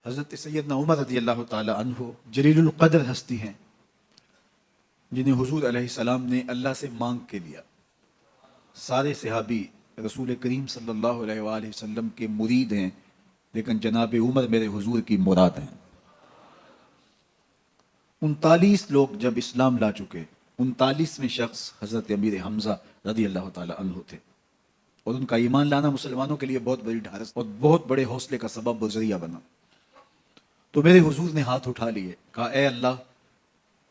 حضرت سیدنا عمر رضی اللہ تعالی عنہ جلیل القدر ہستی ہیں جنہیں حضور علیہ السلام نے اللہ سے مانگ کے لیا. سارے صحابی رسول کریم صلی اللہ علیہ وآلہ وسلم کے مرید ہیں، لیکن جناب عمر میرے حضور کی مراد ہیں. 39 لوگ جب اسلام لا چکے، 39ویں شخص حضرت امیر حمزہ رضی اللہ تعالی عنہ تھے، اور ان کا ایمان لانا مسلمانوں کے لیے بہت بڑی ڈھارس اور بہت بڑے حوصلے کا سبب و ذریعہ بنا. تو میرے حضور نے ہاتھ اٹھا لیے، کہا اے اللہ،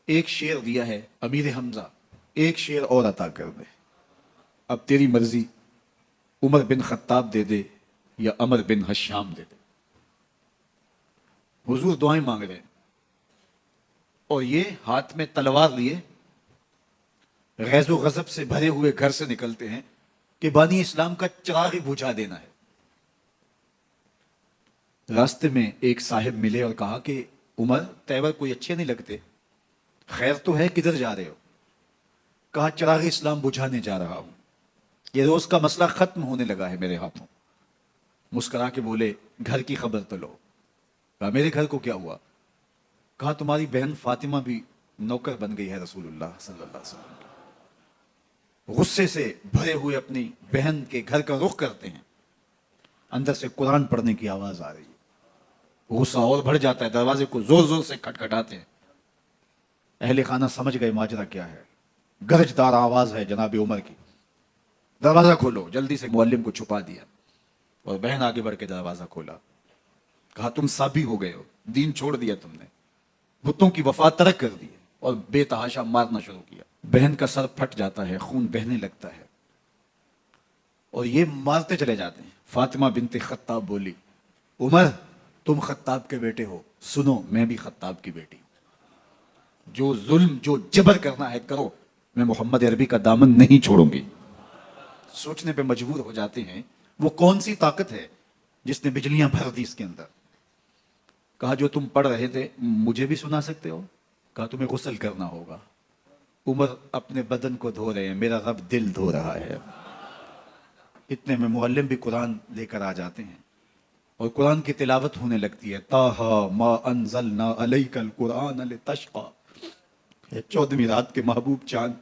ایک شیر دیا ہے امیر حمزہ، ایک شیر اور عطا کر دے. اب تیری مرضی، عمر بن خطاب دے دے یا عمر بن حشام دے دے. حضور دعائیں مانگ رہے ہیں اور یہ ہاتھ میں تلوار لیے غیظ و غضب سے بھرے ہوئے گھر سے نکلتے ہیں کہ بانی اسلام کا چراغ بجھا دینا ہے. راستے میں ایک صاحب ملے اور کہا کہ عمر، تیور کوئی اچھے نہیں لگتے، خیر تو ہے، کدھر جا رہے ہو؟ کہا چراغ اسلام بجھانے جا رہا ہوں، یہ روز کا مسئلہ ختم ہونے لگا ہے میرے ہاتھوں. مسکرا کے بولے گھر کی خبر تو لو. کہا میرے گھر کو کیا ہوا؟ کہا تمہاری بہن فاطمہ بھی نوکر بن گئی ہے رسول اللہ صلی اللہ علیہ وسلم کی. غصے سے بھرے ہوئے اپنی بہن کے گھر کا رخ کرتے ہیں، اندر سے قرآن پڑھنے کی آواز آ رہی ہے. غصہ اور بڑھ جاتا ہے، دروازے کو زور زور سے کھٹکھٹاتے ہیں. اہل خانہ سمجھ گئے ماجرا کیا ہے. گرجدار آواز ہے جناب عمر کی، دروازہ کھولو. جلدی سے معلم کو چھپا دیا اور بہن آگے بڑھ کے دروازہ کھولا. کہا تم سابی ہو گئے ہو، دین چھوڑ دیا تم نے، بتوں کی وفا ترک کر دی اور بے تحاشا مارنا شروع کیا. بہن کا سر پھٹ جاتا ہے، خون بہنے لگتا ہے اور یہ مارتے چلے جاتے ہیں. فاطمہ بنت خطاب بولی عمر، تم خطاب کے بیٹے ہو، سنو میں بھی خطاب کی بیٹی ہوں. جو ظلم، جو جبر کرنا ہے کرو، میں محمد عربی کا دامن نہیں چھوڑوں گی. سوچنے پہ مجبور ہو جاتے ہیں وہ کون سی طاقت ہے جس نے بجلیاں بھر دی اس کے اندر. کہا جو تم پڑھ رہے تھے مجھے بھی سنا سکتے ہو؟ کہا تمہیں غسل کرنا ہوگا. عمر اپنے بدن کو دھو رہے ہیں، میرا رب دل دھو رہا ہے. اتنے میں معلم بھی قرآن لے کر آ جاتے ہیں اور قرآن کی تلاوت ہونے لگتی ہے. طٰہٰ ما انزلنا علیک القرآن لتشقیٰ، 14ویں رات کے محبوب چاند،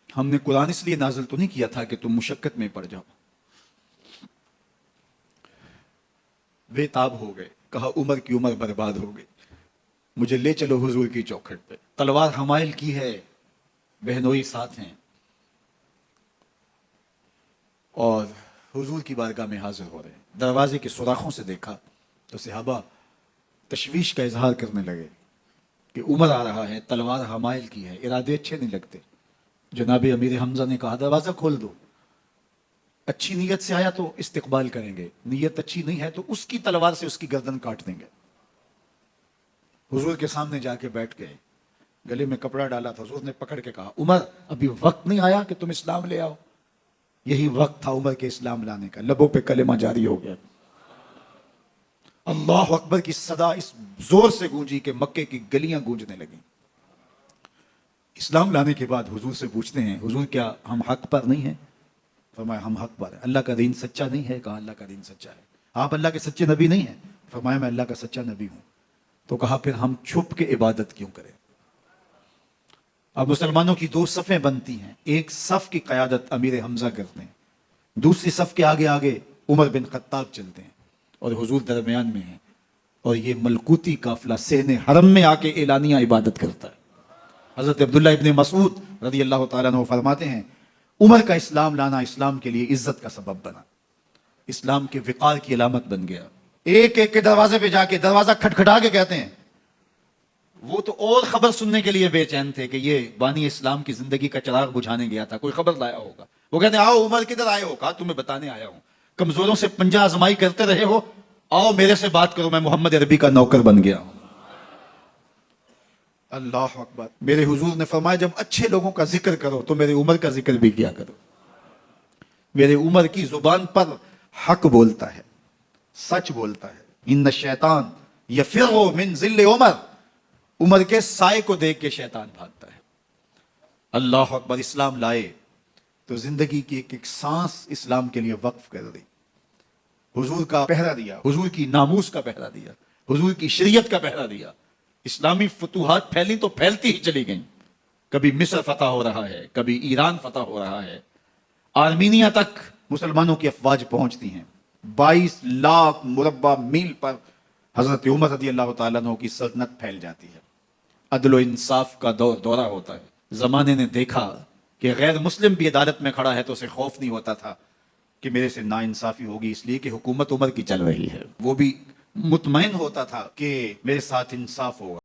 ہم نے قرآن اس لیے نازل تو نہیں کیا تھا کہ تم مشقت میں پڑ جاؤ. بے تاب ہو گئے. کہا عمر کی عمر برباد ہو گئی، مجھے لے چلو حضور کی چوکھٹ پہ. تلوار حمائل کی ہے، بہنوئی ساتھ ہیں، اور حضور کی بارگاہ میں حاضر ہو رہے ہیں. دروازے کے سوراخوں سے دیکھا تو صحابہ تشویش کا اظہار کرنے لگے کہ عمر آ رہا ہے، تلوار حمائل کی ہے، ارادے اچھے نہیں لگتے. جناب امیر حمزہ نے کہا دروازہ کھول دو، اچھی نیت سے آیا تو استقبال کریں گے، نیت اچھی نہیں ہے تو اس کی تلوار سے اس کی گردن کاٹ دیں گے. حضور کے سامنے جا کے بیٹھ گئے، گلے میں کپڑا ڈالا تھا. حضور نے پکڑ کے کہا عمر، ابھی وقت نہیں آیا کہ تم اسلام لے آؤ؟ یہی وقت تھا عمر کے اسلام لانے کا. لبوں پہ کلمہ جاری ہو گیا. اللہ اکبر کی صدا اس زور سے گونجی کہ مکے کی گلیاں گونجنے لگیں. اسلام لانے کے بعد حضور سے پوچھتے ہیں حضور کیا ہم حق پر نہیں ہیں؟ فرمایا ہم حق پر ہیں. اللہ کا دین سچا نہیں ہے؟ کہا اللہ کا دین سچا ہے. آپ اللہ کے سچے نبی نہیں ہیں؟ فرمایا میں اللہ کا سچا نبی ہوں. تو کہا پھر ہم چھپ کے عبادت کیوں کریں؟ اب مسلمانوں کی 2 صفیں بنتی ہیں. ایک صف کی قیادت امیر حمزہ کرتے ہیں، دوسری صف کے آگے آگے عمر بن خطاب چلتے ہیں اور حضور درمیان میں ہیں. اور یہ ملکوتی قافلہ صحن حرم میں آ کے اعلانیہ عبادت کرتا ہے. حضرت عبداللہ ابن مسعود رضی اللہ تعالیٰ عنہ فرماتے ہیں عمر کا اسلام لانا اسلام کے لیے عزت کا سبب بنا، اسلام کے وقار کی علامت بن گیا. ایک ایک کے دروازے پہ جا کے دروازہ کھٹکھٹا کے کہتے ہیں، وہ تو اور خبر سننے کے لیے بے چین تھے کہ یہ بانی اسلام کی زندگی کا چراغ بجھانے گیا تھا، کوئی خبر لایا ہوگا. وہ کہتے ہیں آؤ عمر کدھر آئے ہو؟ کہا تمہیں بتانے آیا ہوں، کمزوروں سے پنجہ آزمائی کرتے رہے ہو، آؤ میرے سے بات کرو، میں محمد عربی کا نوکر بن گیا ہوں. اللہ اکبر. میرے حضور نے فرمایا جب اچھے لوگوں کا ذکر کرو تو میرے عمر کا ذکر بھی کیا کرو. میرے عمر کی زبان پر حق بولتا ہے، سچ بولتا ہے. ان الشیطان یفر من ظل عمر، عمر کے سائے کو دیکھ کے شیطان بھاگتا ہے. اللہ اکبر. اسلام لائے تو زندگی کی ایک ایک سانس اسلام کے لیے وقف کر دی. حضور کا پہرا دیا، حضور کی ناموس کا پہرا دیا، حضور کی شریعت کا پہرا دیا. اسلامی فتوحات پھیلی تو پھیلتی ہی چلی گئیں. کبھی مصر فتح ہو رہا ہے، کبھی ایران فتح ہو رہا ہے، آرمینیا تک مسلمانوں کی افواج پہنچتی ہیں. 22 لاکھ مربع میل پر حضرت عمر رضی اللہ تعالیٰ عنہ کی سلطنت پھیل جاتی ہے. عدل و انصاف کا دورہ ہوتا ہے. زمانے نے دیکھا کہ غیر مسلم بھی عدالت میں کھڑا ہے تو اسے خوف نہیں ہوتا تھا کہ میرے سے ناانصافی ہوگی، اس لیے کہ حکومت عمر کی چل رہی ہے. وہ بھی مطمئن ہوتا تھا کہ میرے ساتھ انصاف ہوگا.